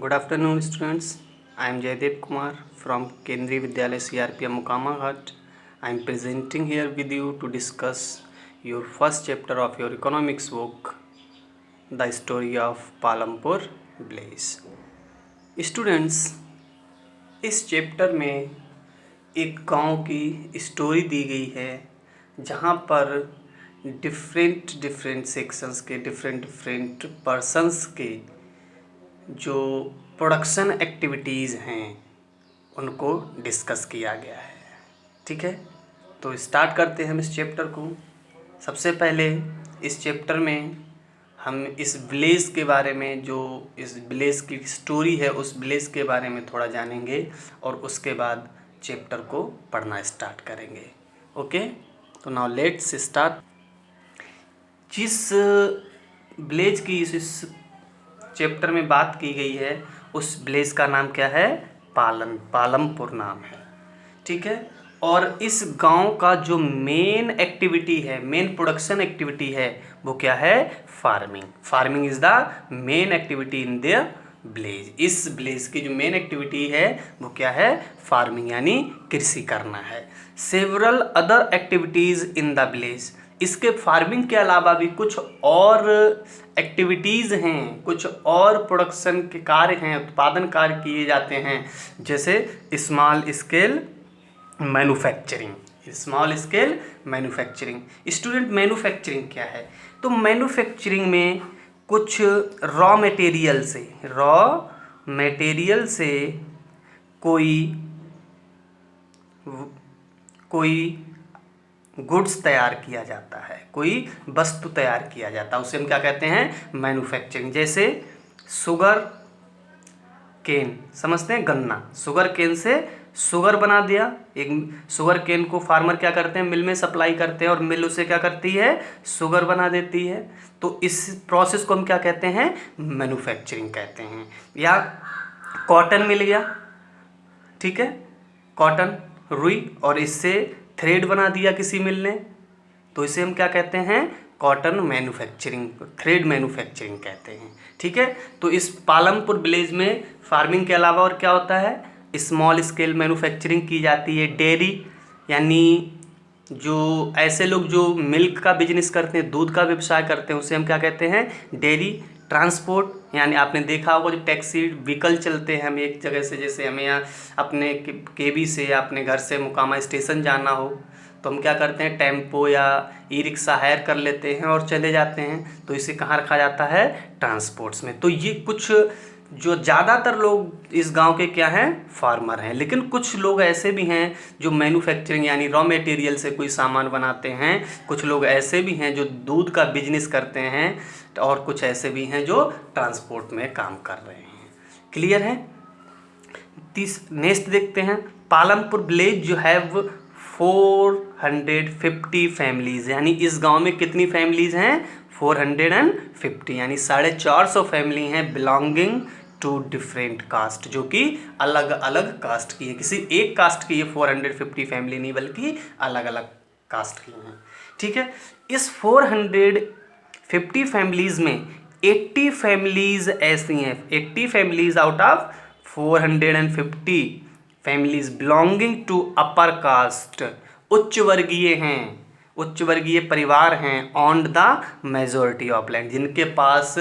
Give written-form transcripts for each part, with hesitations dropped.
Good afternoon, students. I am Jaydev Kumar from Kendriya Vidyalaya CRPM Mukama Ghat. I am presenting here with you to discuss your first chapter of your economics book, The Story of Palampur Blaze. Students, इस chapter में एक गांव की story दी गई है जहां पर different sections के डिफरेंट पर्सन्स के जो प्रोडक्शन एक्टिविटीज़ हैं उनको डिस्कस किया गया है। ठीक है, तो स्टार्ट करते हैं हम इस चैप्टर को। सबसे पहले इस चैप्टर में हम इस विलेज के बारे में, जो इस विलेज की स्टोरी है उस विलेज के बारे में थोड़ा जानेंगे और उसके बाद चैप्टर को पढ़ना स्टार्ट करेंगे। ओके, तो नाउ लेट्स स्टार्ट। जिस विलेज की इस चैप्टर में बात की गई है उस विलेज का नाम क्या है? पालमपुर नाम है। ठीक है, और इस गांव का जो मेन एक्टिविटी है, मेन प्रोडक्शन एक्टिविटी है, वो क्या है? Farming is the main activity in the village. इस विलेज की जो मेन एक्टिविटी है वो क्या है? फार्मिंग, यानी कृषि करना है। Several other activities in the village, इसके फार्मिंग के अलावा भी कुछ और एक्टिविटीज़ हैं, कुछ और प्रोडक्शन के कार्य हैं, उत्पादन कार्य किए जाते हैं, जैसे small scale manufacturing. Student, manufacturing क्या है? तो मैन्युफैक्चरिंग में कुछ रॉ मटेरियल से कोई गुड्स तैयार किया जाता है, कोई वस्तु तैयार किया जाता है, उसे हम क्या कहते हैं? मैन्युफैक्चरिंग। जैसे शुगर केन, समझते हैं? गन्ना, शुगर केन से शुगर बना दिया। एक शुगर केन को फार्मर क्या करते हैं? मिल में सप्लाई करते हैं और मिल उसे क्या करती है? शुगर बना देती है। तो इस प्रोसेस को हम क्या कहते हैं? मैन्युफैक्चरिंग कहते हैं। या कॉटन मिल गया, ठीक है, कॉटन, रुई, और इससे थ्रेड बना दिया किसी मिल ने, तो इसे हम क्या कहते हैं? कॉटन मैन्युफैक्चरिंग, थ्रेड मैन्युफैक्चरिंग कहते हैं। ठीक है, तो इस पालमपुर विलेज में फार्मिंग के अलावा और क्या होता है? स्मॉल स्केल मैन्युफैक्चरिंग की जाती है। डेयरी, यानी जो ऐसे लोग जो मिल्क का बिजनेस करते हैं, दूध का व्यवसाय करते हैं, उसे हम क्या कहते हैं? डेयरी। ट्रांसपोर्ट, यानी आपने देखा होगा जो टैक्सी व्हीकल चलते हैं, हम एक जगह से, जैसे हमें यहाँ अपने केबी से या अपने घर से मुकामा स्टेशन जाना हो तो हम क्या करते हैं? टेम्पो या ई रिक्शा हायर कर लेते हैं और चले जाते हैं, तो इसे कहाँ रखा जाता है? ट्रांसपोर्ट्स में। तो ये कुछ जो ज़्यादातर लोग इस गांव के क्या हैं? फार्मर हैं। लेकिन कुछ लोग ऐसे भी हैं जो मैन्युफैक्चरिंग यानी रॉ मटेरियल से कोई सामान बनाते हैं, कुछ लोग ऐसे भी हैं जो दूध का बिजनेस करते हैं, और कुछ ऐसे भी हैं जो ट्रांसपोर्ट में काम कर रहे हैं। क्लियर है? नेक्स्ट देखते हैं। पालमपुर विलेज जो है वो 450 फैमिलीज, यानी इस गांव में कितनी फैमिलीज हैं? 450, यानी 450 फैमिली हैं बिलोंगिंग टू डिफरेंट कास्ट, जो कि अलग अलग कास्ट की है। किसी एक कास्ट की ये 450 फैमिली नहीं, बल्कि अलग अलग कास्ट की हैं। ठीक है, इस 450 फैमिलीज में 80 फैमिलीज ऐसी हैं, 80 families out of 450 families belonging to upper caste, उच्च वर्गीय हैं, उच्च वर्गीय परिवार हैं, on the majority of land, जिनके पास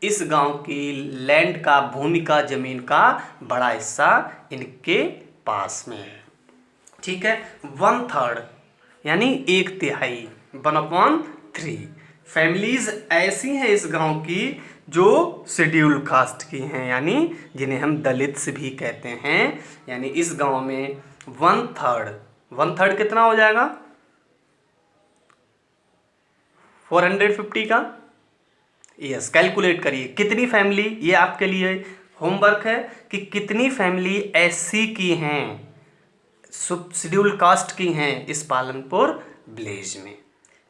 इस गांव की लैंड का, भूमि का, जमीन का बड़ा हिस्सा इनके पास में है। ठीक है, 1/3 यानी 1/3, 1/3 फैमिलीज ऐसी हैं इस गांव की जो शेड्यूल कास्ट की हैं, यानी जिन्हें हम दलित्स भी कहते हैं। यानी इस गांव में 1/3 कितना हो जाएगा? 450 का, यस, कैलकुलेट करिए कितनी फैमिली, ये आपके लिए होमवर्क है कि कितनी फैमिली एससी की हैं, शेड्यूल कास्ट की हैं इस पालमपुर विलेज में।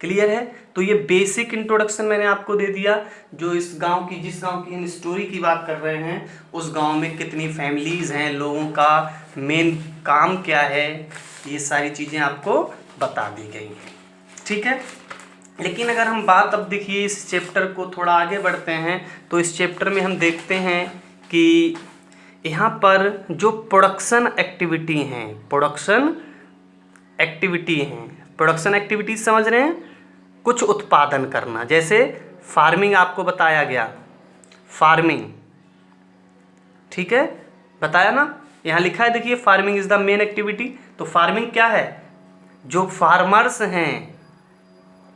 क्लियर है? तो ये बेसिक इंट्रोडक्शन मैंने आपको दे दिया, जो इस गांव की, जिस गांव की हम स्टोरी की बात कर रहे हैं, उस गांव में कितनी फैमिलीज हैं, लोगों का मेन काम क्या है, ये सारी चीज़ें आपको बता दी गई हैं। ठीक है, लेकिन अगर हम बात अब देखिए इस चैप्टर को थोड़ा आगे बढ़ते हैं तो इस चैप्टर में हम देखते हैं कि यहाँ पर जो प्रोडक्शन एक्टिविटी हैं, प्रोडक्शन एक्टिविटीज समझ रहे हैं, कुछ उत्पादन करना, जैसे फार्मिंग आपको बताया गया, फार्मिंग, ठीक है, बताया ना, यहाँ लिखा है देखिए, farming is the main activity. तो फार्मिंग क्या है? जो फार्मर्स हैं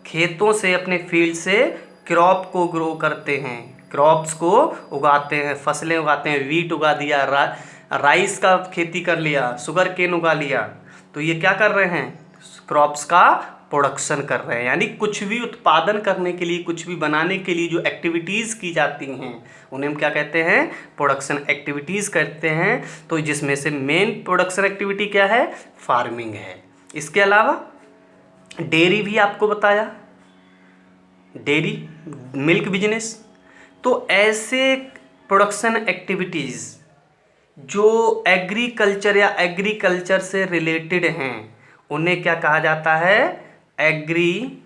खेतों से, अपने फील्ड से क्रॉप को ग्रो करते हैं, क्रॉप्स को उगाते हैं, फसलें उगाते हैं, वीट उगा दिया, राइस का खेती कर लिया, शुगर केन उगा लिया, तो ये क्या कर रहे हैं? क्रॉप्स का प्रोडक्शन कर रहे हैं। यानी कुछ भी उत्पादन करने के लिए, कुछ भी बनाने के लिए जो एक्टिविटीज़ की जाती हैं उन्हें हम क्या कहते हैं? प्रोडक्शन एक्टिविटीज़ कहते हैं। तो जिसमें से मेन प्रोडक्शन एक्टिविटी क्या है? फार्मिंग है। इसके अलावा डेयरी भी आपको बताया, डेयरी, मिल्क बिजनेस। तो ऐसे प्रोडक्शन एक्टिविटीज़ जो एग्रीकल्चर या एग्रीकल्चर से रिलेटेड हैं उन्हें क्या कहा जाता है? एग्रीकल्चरल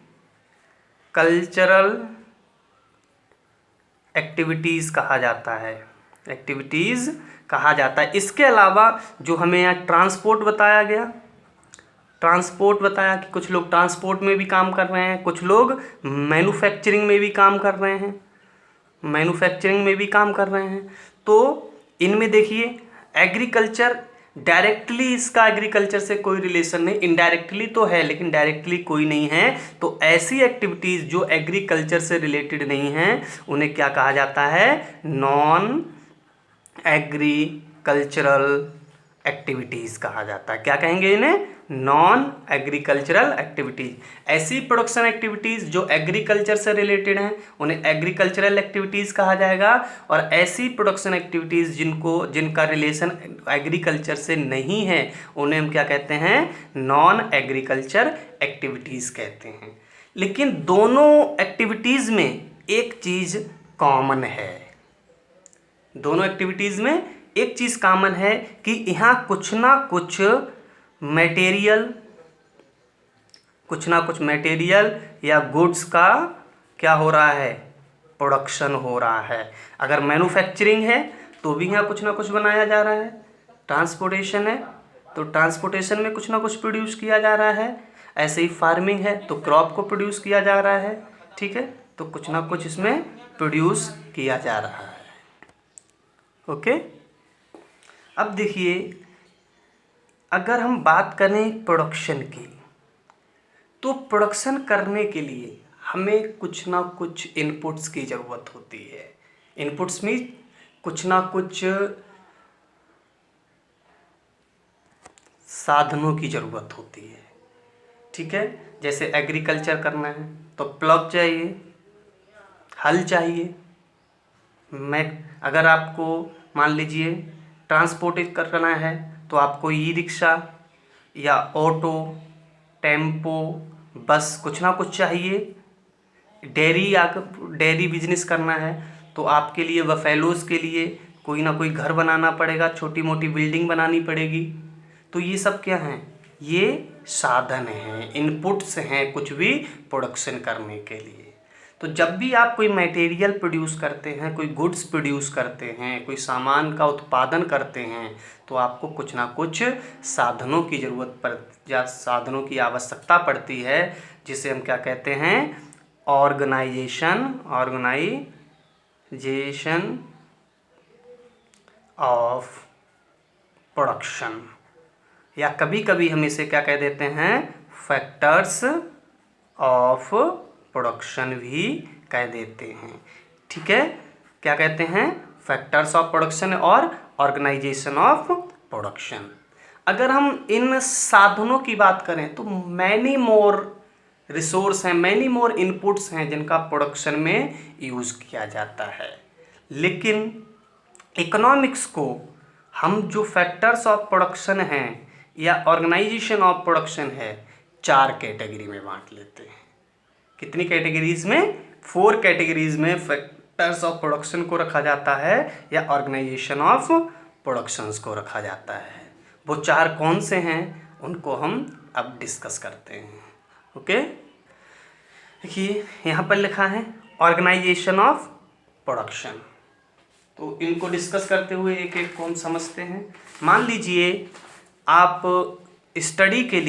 एक्टिविटीज़ कहा जाता है, एक्टिविटीज़ कहा जाता है। इसके अलावा जो हमें यहाँ ट्रांसपोर्ट बताया गया, ट्रांसपोर्ट बताया कि कुछ लोग ट्रांसपोर्ट में भी काम कर रहे हैं, कुछ लोग मैन्युफैक्चरिंग में भी काम कर रहे हैं, मैन्युफैक्चरिंग में भी काम कर रहे हैं। तो इनमें देखिए एग्रीकल्चर डायरेक्टली, इसका एग्रीकल्चर से कोई रिलेशन नहीं, इनडायरेक्टली तो है लेकिन डायरेक्टली कोई नहीं है। तो ऐसी एक्टिविटीज़ जो एग्रीकल्चर से रिलेटेड नहीं हैं उन्हें क्या कहा जाता है? नॉन एग्रीकल्चरल एक्टिविटीज़ कहा जाता है। क्या कहेंगे इन्हें? Non agricultural activities. ऐसी प्रोडक्शन एक्टिविटीज़ जो एग्रीकल्चर से रिलेटेड हैं उन्हें एग्रीकल्चरल एक्टिविटीज़ कहा जाएगा, और ऐसी प्रोडक्शन एक्टिविटीज़ जिनका रिलेशन एग्रीकल्चर से नहीं है उन्हें हम क्या कहते हैं? नॉन एग्रीकल्चर एक्टिविटीज़ कहते हैं। लेकिन दोनों एक्टिविटीज़ में एक चीज़ कॉमन है, दोनों एक्टिविटीज़ में एक चीज़ कॉमन है कि यहाँ कुछ ना कुछ मटेरियल या गुड्स का क्या हो रहा है? प्रोडक्शन हो रहा है। अगर मैन्युफैक्चरिंग है तो भी यहाँ कुछ ना कुछ बनाया जा रहा है, ट्रांसपोर्टेशन है तो ट्रांसपोर्टेशन में कुछ ना कुछ प्रोड्यूस किया जा रहा है, ऐसे ही फार्मिंग है तो क्रॉप को प्रोड्यूस किया जा रहा है, ठीक है, तो कुछ ना कुछ इसमें प्रोड्यूस किया जा रहा है। ओके, अब देखिए अगर हम बात करें प्रोडक्शन की, तो प्रोडक्शन करने के लिए हमें कुछ ना कुछ इनपुट्स की ज़रूरत होती है। इनपुट्स में कुछ ना कुछ साधनों की ज़रूरत होती है, ठीक है। जैसे एग्रीकल्चर करना है तो प्लग चाहिए, हल चाहिए। अगर आपको मान लीजिए ट्रांसपोर्ट करना है तो आपको ई रिक्शा या ऑटो, टेम्पो, बस कुछ ना कुछ चाहिए। डेयरी बिजनेस करना है तो आपके लिए, बफेलोज़ के लिए कोई ना कोई घर बनाना पड़ेगा, छोटी मोटी बिल्डिंग बनानी पड़ेगी। तो ये सब क्या हैं? ये साधन हैं, इनपुट्स हैं कुछ भी प्रोडक्शन करने के लिए। तो जब भी आप कोई मटेरियल प्रोड्यूस करते हैं, कोई गुड्स प्रोड्यूस करते हैं, कोई सामान का उत्पादन करते हैं, तो आपको कुछ ना कुछ साधनों की साधनों की आवश्यकता पड़ती है, जिसे हम क्या कहते हैं? ऑर्गेनाइजेशन ऑफ प्रोडक्शन, या कभी कभी हम इसे क्या कह देते हैं? फैक्टर्स ऑफ प्रोडक्शन भी कह देते हैं, ठीक है। क्या कहते हैं? फैक्टर्स ऑफ प्रोडक्शन और ऑर्गेनाइजेशन ऑफ प्रोडक्शन। अगर हम इन साधनों की बात करें तो मैनी मोर रिसोर्स हैं, मैनी मोर इनपुट्स हैं जिनका प्रोडक्शन में यूज़ किया जाता है। लेकिन इकोनॉमिक्स को हम जो फैक्टर्स ऑफ प्रोडक्शन हैं या ऑर्गेनाइजेशन ऑफ प्रोडक्शन है, 4 कैटेगरी में बांट लेते हैं। कितनी कैटेगरीज में? 4 कैटेगरीज में फैक्टर्स ऑफ प्रोडक्शन को रखा जाता है या ऑर्गेनाइजेशन ऑफ प्रोडक्शंस को रखा जाता है। वो 4 कौन से हैं उनको हम अब डिस्कस करते हैं। ओके, देखिए यहाँ पर लिखा है ऑर्गेनाइजेशन ऑफ प्रोडक्शन। तो इनको डिस्कस करते हुए एक एक को हम समझते हैं। मान लीजिए आप स्टडी के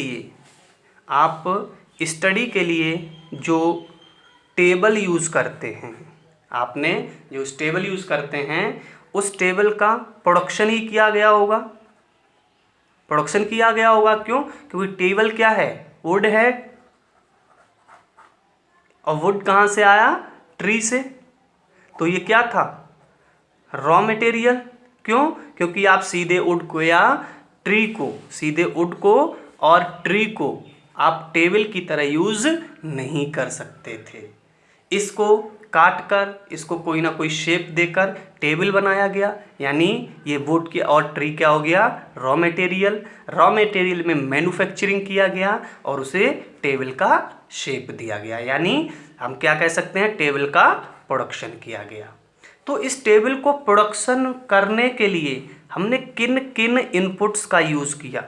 लिए जो टेबल यूज़ करते हैं, आपने जो टेबल यूज़ करते हैं उस टेबल का प्रोडक्शन ही किया गया होगा। क्यों? क्योंकि टेबल क्या है? वुड है, और वुड कहाँ से आया? ट्री से। तो ये क्या था? Raw material. क्यों? क्योंकि आप सीधे वुड को और ट्री को आप टेबल की तरह यूज़ नहीं कर सकते थे। इसको काट कर, इसको कोई ना कोई शेप देकर टेबल बनाया गया, यानी ये वुड के और ट्री क्या हो गया? रॉ मटेरियल में मैन्युफैक्चरिंग किया गया और उसे टेबल का शेप दिया गया, यानी हम क्या कह सकते हैं? टेबल का प्रोडक्शन किया गया। तो इस टेबल को प्रोडक्शन करने के लिए हमने किन किन इनपुट्स का यूज़ किया,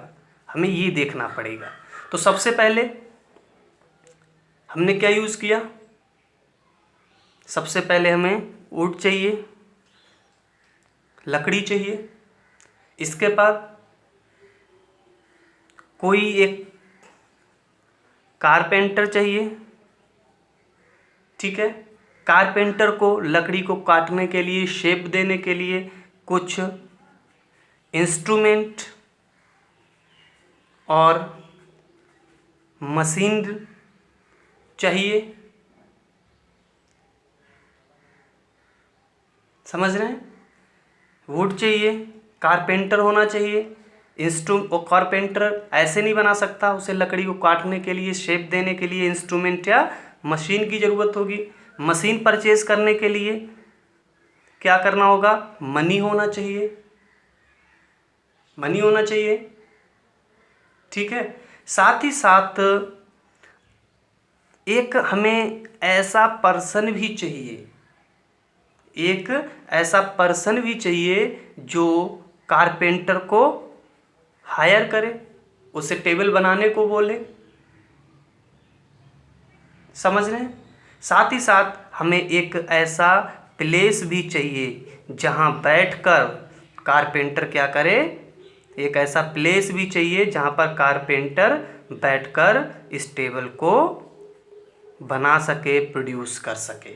हमें ये देखना पड़ेगा। तो सबसे पहले हमने क्या यूज़ किया? सबसे पहले हमें वुड चाहिए, लकड़ी चाहिए। इसके बाद कोई एक कारपेंटर चाहिए, ठीक है। कारपेंटर को लकड़ी को काटने के लिए, शेप देने के लिए कुछ इंस्ट्रूमेंट और मशीन चाहिए। समझ रहे हैं? वुड चाहिए, कारपेंटर होना चाहिए। और कारपेंटर ऐसे नहीं बना सकता, उसे लकड़ी को काटने के लिए, शेप देने के लिए इंस्ट्रूमेंट या मशीन की ज़रूरत होगी। मशीन परचेज करने के लिए क्या करना होगा? मनी होना चाहिए, ठीक है। साथ ही साथ एक हमें ऐसा पर्सन भी चाहिए जो कारपेंटर को हायर करे, उसे टेबल बनाने को बोले। समझ रहे हैं? साथ ही साथ हमें एक ऐसा प्लेस भी चाहिए जहां बैठकर कारपेंटर क्या करे? एक ऐसा प्लेस भी चाहिए जहां पर कारपेंटर बैठकर इस टेबल को बना सके, प्रोड्यूस कर सके।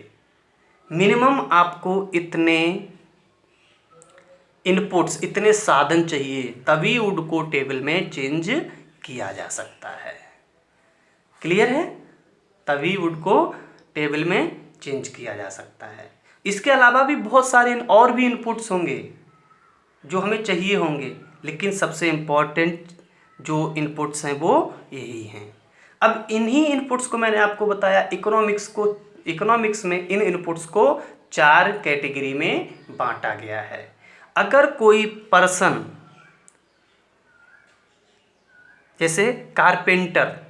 मिनिमम आपको इतने इनपुट्स, इतने साधन चाहिए, तभी वुड को टेबल में चेंज किया जा सकता है। क्लियर है? तभी वुड को टेबल में चेंज किया जा सकता है। इसके अलावा भी बहुत सारे और भी इनपुट्स होंगे जो हमें चाहिए होंगे, लेकिन सबसे इम्पोर्टेंट जो इनपुट्स हैं वो यही हैं। अब इन्हीं इनपुट्स को मैंने आपको बताया, इकोनॉमिक्स में इन इनपुट्स को 4 कैटेगरी में बांटा गया है। अगर कोई पर्सन, जैसे कारपेंटर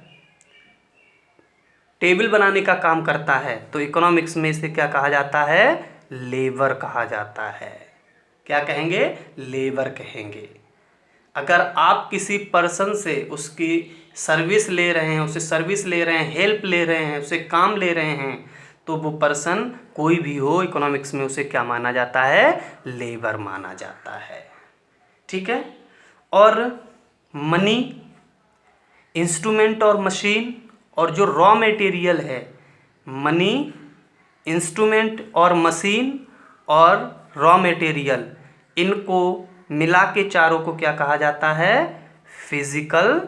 टेबल बनाने का काम करता है, तो इकोनॉमिक्स में इसे क्या कहा जाता है? लेबर कहा जाता है। क्या कहेंगे? लेबर कहेंगे। अगर आप किसी पर्सन से उसकी सर्विस ले रहे हैं, हेल्प ले रहे हैं, उसे काम ले रहे हैं, तो वो पर्सन कोई भी हो, इकोनॉमिक्स में उसे क्या माना जाता है? लेबर माना जाता है, ठीक है। और मनी, इंस्ट्रूमेंट और मशीन, और जो रॉ मटेरियल है, मनी, इंस्ट्रूमेंट और मशीन और रॉ मटेरियल, इनको मिला के चारों को क्या कहा जाता है? फिजिकल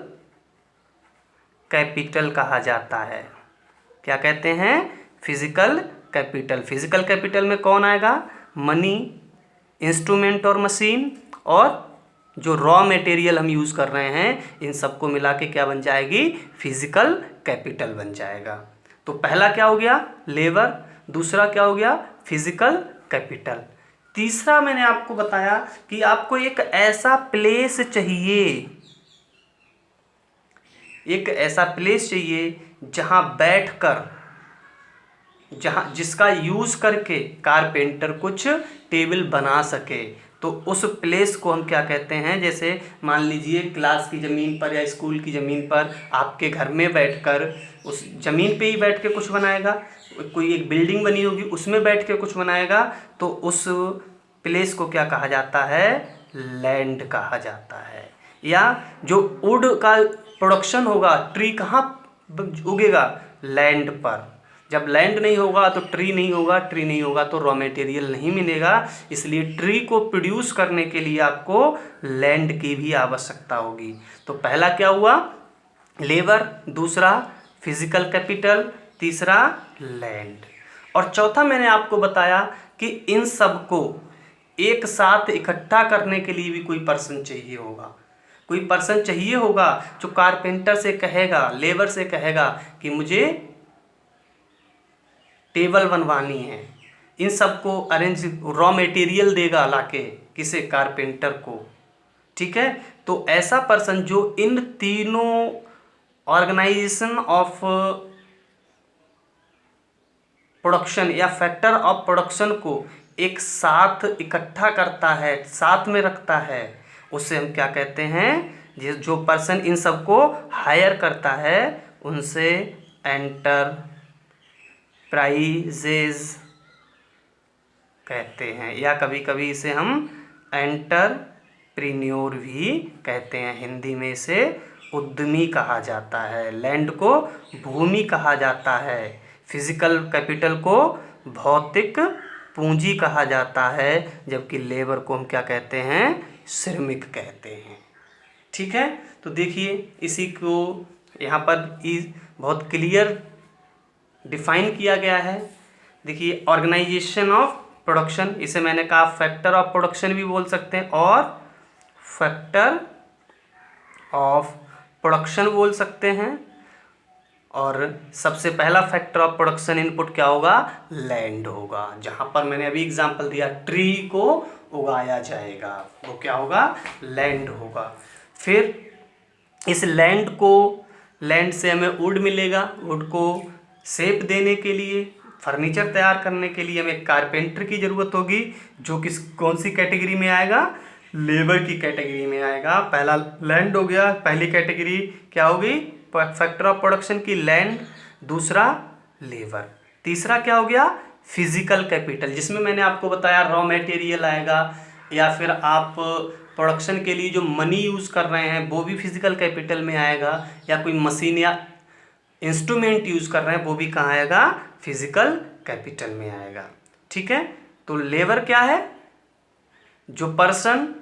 कैपिटल कहा जाता है। क्या कहते हैं? Physical capital. फिजिकल कैपिटल में कौन आएगा? मनी, इंस्ट्रूमेंट और मशीन, और जो रॉ मटेरियल हम यूज़ कर रहे हैं, इन सबको मिला के क्या बन जाएगी? फिजिकल कैपिटल बन जाएगा। तो पहला क्या हो गया? लेबर। दूसरा क्या हो गया? Physical capital. तीसरा मैंने आपको बताया कि आपको एक ऐसा प्लेस चाहिए, जिसका यूज़ करके कारपेंटर कुछ टेबल बना सके। तो उस प्लेस को हम क्या कहते हैं? जैसे मान लीजिए क्लास की ज़मीन पर या स्कूल की ज़मीन पर आपके घर में बैठकर उस ज़मीन पे ही बैठ के कुछ बनाएगा, कोई एक बिल्डिंग बनी होगी उसमें बैठ के कुछ बनाएगा, तो उस प्लेस को क्या कहा जाता है, लैंड कहा जाता है। या जो वुड का प्रोडक्शन होगा, ट्री कहाँ उगेगा, लैंड पर। जब लैंड नहीं होगा तो ट्री नहीं होगा, ट्री नहीं होगा तो रॉ मटेरियल नहीं मिलेगा। इसलिए ट्री को प्रोड्यूस करने के लिए आपको लैंड की भी आवश्यकता होगी। तो पहला क्या हुआ, लेबर, दूसरा फिजिकल कैपिटल, तीसरा लैंड, और चौथा मैंने आपको बताया कि इन सब को एक साथ इकट्ठा करने के लिए भी कोई पर्सन चाहिए होगा। कोई पर्सन चाहिए होगा जो कारपेंटर से कहेगा, लेबर से कहेगा कि मुझे टेबल बनवानी है, इन सबको अरेंज, रॉ मटेरियल देगा लाके किसे, कारपेंटर को। ठीक है, तो ऐसा पर्सन जो इन तीनों ऑर्गेनाइजेशन ऑफ प्रोडक्शन या फैक्टर ऑफ प्रोडक्शन को एक साथ इकट्ठा करता है, साथ में रखता है, उसे हम क्या कहते हैं, जो पर्सन इन सबको हायर करता है उनसे एंटरप्राइजेज कहते हैं, या कभी कभी इसे हम एंटरप्रेन्योर भी कहते हैं। हिंदी में इसे उद्यमी कहा जाता है। लैंड को भूमि कहा जाता है, फिजिकल कैपिटल को भौतिक पूंजी कहा जाता है, जबकि लेबर को हम क्या कहते हैं, श्रमिक कहते हैं। ठीक है, तो देखिए इसी को यहाँ पर बहुत क्लियर डिफाइन किया गया है। देखिए ऑर्गेनाइजेशन ऑफ प्रोडक्शन, इसे मैंने कहा फैक्टर ऑफ प्रोडक्शन भी बोल सकते हैं और फैक्टर ऑफ प्रोडक्शन बोल सकते हैं। और सबसे पहला फैक्टर ऑफ प्रोडक्शन इनपुट क्या होगा, लैंड होगा। जहां पर मैंने अभी एग्जांपल दिया ट्री को उगाया जाएगा, वो क्या होगा, लैंड होगा। फिर इस लैंड से हमें वुड मिलेगा। वुड को शेप देने के लिए, फर्नीचर तैयार करने के लिए हमें कारपेंटर की ज़रूरत होगी, जो कौन सी कैटेगरी में आएगा, लेबर की कैटेगरी में आएगा। पहला लैंड हो गया, पहली कैटेगरी क्या होगी, फैक्टर ऑफ प्रोडक्शन की लैंड, दूसरा लेबर, तीसरा क्या हो गया, फिजिकल कैपिटल, जिसमें मैंने आपको बताया रॉ मटेरियल आएगा, या फिर आप प्रोडक्शन के लिए जो मनी यूज़ कर रहे हैं वो भी फिजिकल कैपिटल में आएगा, या कोई मशीन या इंस्ट्रूमेंट यूज़ कर रहे हैं वो भी कहाँ आएगा, फिजिकल कैपिटल में आएगा। ठीक है, तो लेबर क्या है, जो पर्सन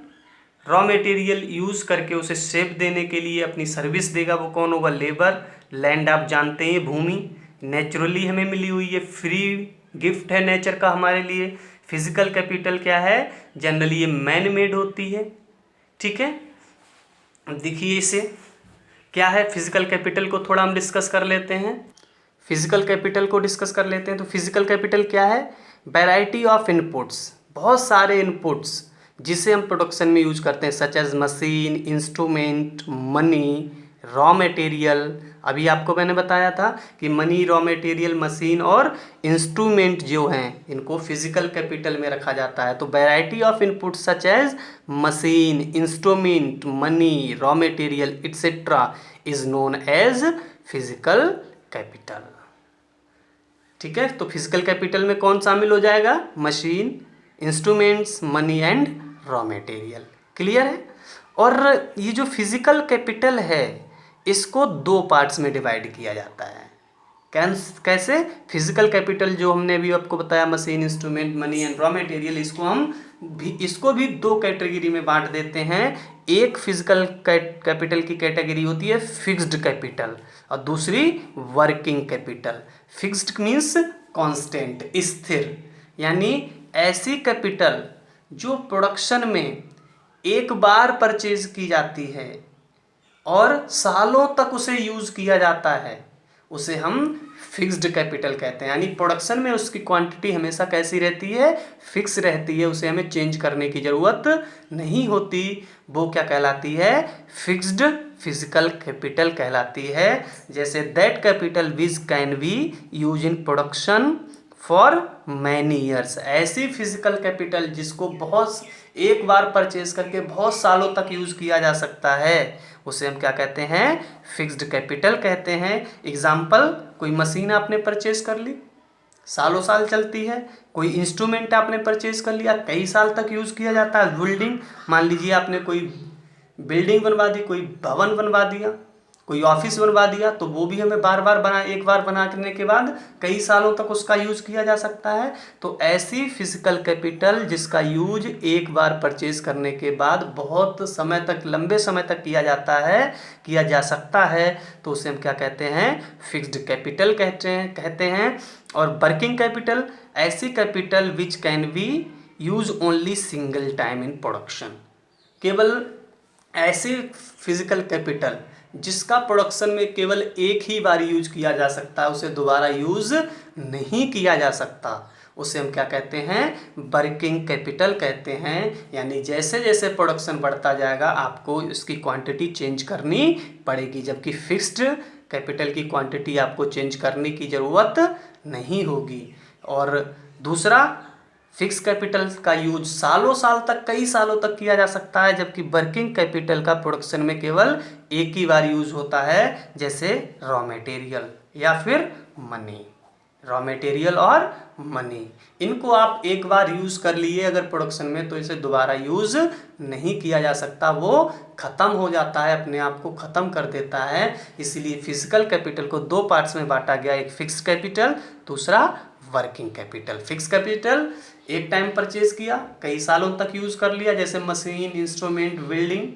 रॉ मटेरियल यूज़ करके उसे शेप देने के लिए अपनी सर्विस देगा, वो कौन होगा, लेबर। लैंड आप जानते हैं भूमि, नेचुरली हमें मिली हुई है, फ्री गिफ्ट है नेचर का हमारे लिए। फिजिकल कैपिटल क्या है, जनरली ये मैन मेड होती है। ठीक है, देखिए इसे क्या है, फिजिकल कैपिटल को थोड़ा हम डिस्कस कर लेते हैं। फिजिकल कैपिटल को डिस्कस कर लेते हैं। तो फिजिकल कैपिटल क्या है, वैरायटी ऑफ इनपुट्स, बहुत सारे इनपुट्स जिसे हम प्रोडक्शन में यूज करते हैं, such as machine, instrument, money, raw material. अभी आपको मैंने बताया था कि मनी, रॉ मटेरियल, मशीन और इंस्ट्रूमेंट जो हैं इनको फिजिकल कैपिटल में रखा जाता है। तो variety of input such as machine, instrument, money, raw material etcetera is known as physical capital. ठीक है, तो फिजिकल कैपिटल में कौन शामिल हो जाएगा, machine, instruments, money and raw material. Clear है। और ये जो फिजिकल कैपिटल है इसको दो पार्ट्स में डिवाइड किया जाता है। कैसे, फिजिकल कैपिटल जो हमने अभी आपको बताया, machine, instrument, money and raw material, इसको भी दो कैटेगरी में बांट देते हैं। एक फिजिकल कैपिटल की कैटेगरी होती है फिक्स्ड कैपिटल और दूसरी working capital. Fixed means constant, स्थिर, यानी ऐसी कैपिटल जो प्रोडक्शन में एक बार परचेज की जाती है और सालों तक उसे यूज़ किया जाता है, उसे हम फिक्स्ड कैपिटल कहते हैं। यानी प्रोडक्शन में उसकी क्वांटिटी हमेशा कैसी रहती है, फिक्स रहती है, उसे हमें चेंज करने की ज़रूरत नहीं होती। वो क्या कहलाती है, फिक्स्ड फिजिकल कैपिटल कहलाती है। जैसे that capital which can be use in production for many years, ऐसी फिजिकल कैपिटल जिसको एक बार परचेज करके बहुत सालों तक यूज़ किया जा सकता है, उसे हम क्या कहते हैं, फिक्स्ड कैपिटल कहते हैं। एग्जाम्पल, कोई मशीन आपने परचेज कर ली, सालों साल चलती है। कोई इंस्ट्रूमेंट आपने परचेज कर लिया, कई साल तक यूज़ किया जाता है। बिल्डिंग, मान लीजिए आपने कोई बिल्डिंग बनवा दी, कोई भवन बनवा दिया, कोई ऑफिस बनवा दिया, तो वो भी हमें बार बार एक बार बनाने के बाद कई सालों तक उसका यूज़ किया जा सकता है। तो ऐसी फिजिकल कैपिटल जिसका यूज एक बार परचेज करने के बाद बहुत समय तक, लंबे समय तक किया जा सकता है, तो उसे हम क्या कहते हैं? फिक्स्ड कैपिटल कहते हैं। और वर्किंग कैपिटल, ऐसी capital which can be use only single time in production, केवल ऐसी फिजिकल कैपिटल जिसका प्रोडक्शन में केवल एक ही बार यूज किया जा सकता है, उसे दोबारा यूज नहीं किया जा सकता, उसे हम क्या कहते हैं? वर्किंग कैपिटल कहते हैं। यानी जैसे जैसे प्रोडक्शन बढ़ता जाएगा आपको इसकी क्वांटिटी चेंज करनी पड़ेगी, जबकि फिक्स्ड कैपिटल की क्वांटिटी आपको चेंज करने की ज़रूरत नहीं होगी। और दूसरा, फिक्स कैपिटल का यूज सालों साल तक, कई सालों तक किया जा सकता है, जबकि वर्किंग कैपिटल का प्रोडक्शन में केवल एक ही बार यूज होता है, जैसे रॉ मटेरियल या फिर मनी। रॉ मटेरियल और मनी, इनको आप एक बार यूज कर लिए अगर प्रोडक्शन में, तो इसे दोबारा यूज नहीं किया जा सकता, वो खत्म हो जाता है, अपने आप को खत्म कर देता है। इसलिए फिजिकल कैपिटल को दो पार्ट्स में बांटा गया, एक फिक्स कैपिटल, दूसरा वर्किंग कैपिटल। फिक्स कैपिटल एक टाइम परचेज किया, कई सालों तक यूज कर लिया, जैसे मशीन, इंस्ट्रूमेंट, बिल्डिंग।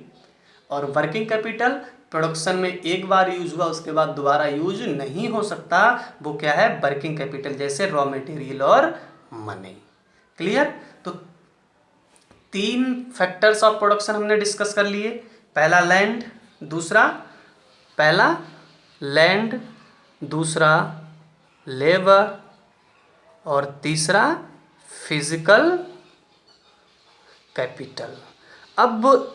और वर्किंग कैपिटल प्रोडक्शन में एक बार यूज हुआ, उसके बाद दोबारा यूज नहीं हो सकता, वो क्या है? वर्किंग कैपिटल, जैसे रॉ मटेरियल और मनी। क्लियर? तो 3 फैक्टर्स ऑफ प्रोडक्शन हमने डिस्कस कर लिए। पहला लैंड, दूसरा लेबर, और तीसरा फिजिकल कैपिटल। अब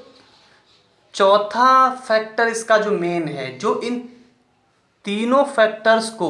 चौथा फैक्टर इसका जो मेन है, जो इन तीनों फैक्टर्स को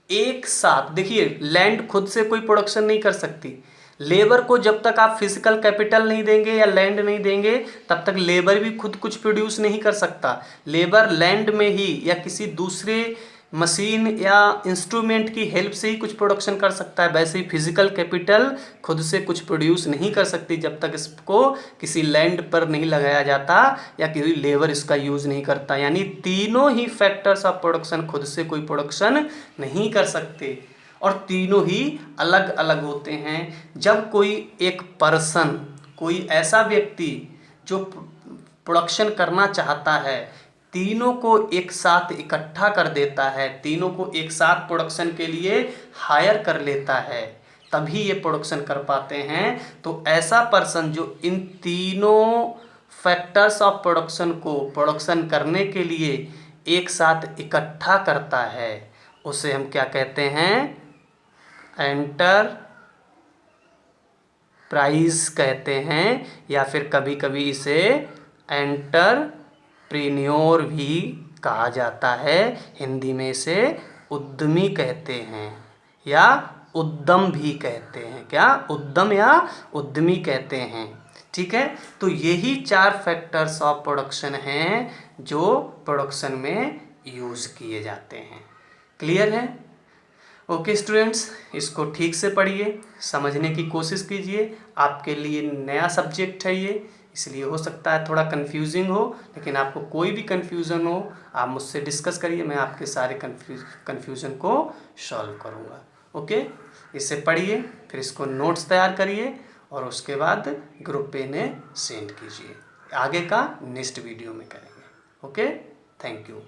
एक साथ, देखिए लैंड खुद से कोई प्रोडक्शन नहीं कर सकती, लेबर को जब तक आप फिजिकल कैपिटल नहीं देंगे या लैंड नहीं देंगे तब तक लेबर भी खुद कुछ प्रोड्यूस नहीं कर सकता। लेबर लैंड में ही या किसी दूसरे मशीन या इंस्ट्रूमेंट की हेल्प से ही कुछ प्रोडक्शन कर सकता है। वैसे ही फिजिकल कैपिटल खुद से कुछ प्रोड्यूस नहीं कर सकती जब तक इसको किसी लैंड पर नहीं लगाया जाता या कोई लेबर इसका यूज़ नहीं करता। यानी तीनों ही फैक्टर्स ऑफ प्रोडक्शन खुद से कोई प्रोडक्शन नहीं कर सकते, और तीनों ही अलग अलग होते हैं। जब कोई एक पर्सन, कोई ऐसा व्यक्ति जो प्रोडक्शन करना चाहता है, तीनों को एक साथ इकट्ठा कर देता है, तीनों को एक साथ प्रोडक्शन के लिए हायर कर लेता है, तभी ये प्रोडक्शन कर पाते हैं। तो ऐसा पर्सन जो इन तीनों फैक्टर्स ऑफ प्रोडक्शन को प्रोडक्शन करने के लिए एक साथ इकट्ठा करता है, उसे हम क्या कहते हैं? एंटरप्राइज कहते हैं, या फिर कभी कभी इसे एंटरप्रेन्योर भी कहा जाता है। हिंदी में इसे उद्यमी कहते हैं या उद्यम भी कहते हैं। क्या? उद्यम या उद्यमी कहते हैं। ठीक है, तो यही 4 फैक्टर्स ऑफ प्रोडक्शन हैं जो प्रोडक्शन में यूज किए जाते हैं। क्लियर है? ओके स्टूडेंट्स, इसको ठीक से पढ़िए, समझने की कोशिश कीजिए। आपके लिए नया सब्जेक्ट है ये, इसलिए हो सकता है थोड़ा कंफ्यूजिंग हो, लेकिन आपको कोई भी कंफ्यूजन हो आप मुझसे डिस्कस करिए, मैं आपके सारे कंफ्यूजन को सॉल्व करूँगा। ओके, इसे पढ़िए, फिर इसको नोट्स तैयार करिए और उसके बाद ग्रुप पे इन्हें सेंड कीजिए। आगे का नेक्स्ट वीडियो में करेंगे। Okay, thank you.